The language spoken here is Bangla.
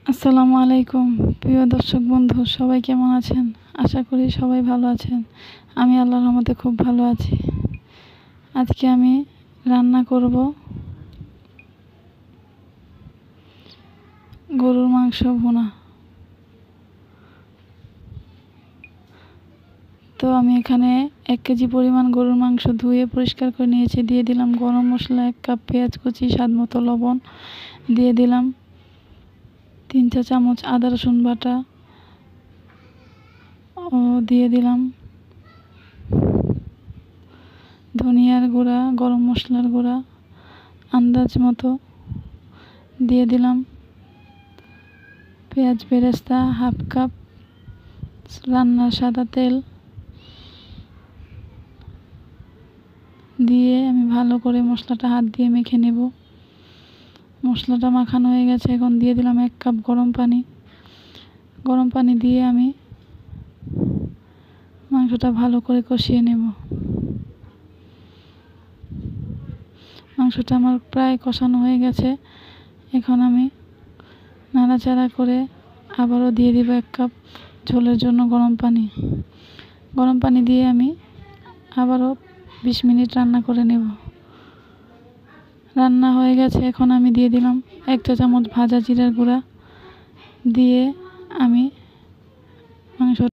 আসসালামু আলাইকুম প্রিয় দর্শক বন্ধু, সবাই কেমন আছেন? আশা করি সবাই ভালো আছেন। আমি আল্লাহর রহমতে খুব ভালো আছি। আজকে আমি রান্না করব গরুর মাংস ভুনা। তো আমি এখানে 1 কেজি পরিমাণ গরুর মাংস ধুয়ে পরিষ্কার করে নিয়েছি। দিয়ে দিলাম গরম মশলা 1 কাপ, পেঁয়াজ কুচি, স্বাদ মতো লবণ, দিয়ে দিলাম 3 চা চামচ আদা রসুন বাটা ও দিয়ে দিলাম ধনিয়ার গুঁড়া, গরম মশলার গুঁড়া আন্দাজ মতো, দিয়ে দিলাম পেঁয়াজ বেরেস্তা 1/2 কাপ, রান্নার সাদা তেল দিয়ে আমি ভালো করে মশলাটা হাত দিয়ে মেখে নেব। মশলাটা মাখানো হয়ে গেছে। এখন দিয়ে দিলাম 1 কাপ গরম পানি। গরম পানি দিয়ে আমি মাংসটা ভালো করে কষিয়ে নেব। মাংসটা আমার প্রায় কষানো হয়ে গেছে। এখন আমি নাড়াচাড়া করে আবারও দিয়ে দিব 1 কাপ ঝোলের জন্য গরম পানি। গরম পানি দিয়ে আমি আবারও 20 মিনিট রান্না করে নেব। রান্না হয়ে গেছে। এখন আমি দিয়ে দিলাম 1 চা চামচ ভাজা জিরার গুঁড়া, দিয়ে আমি মাংস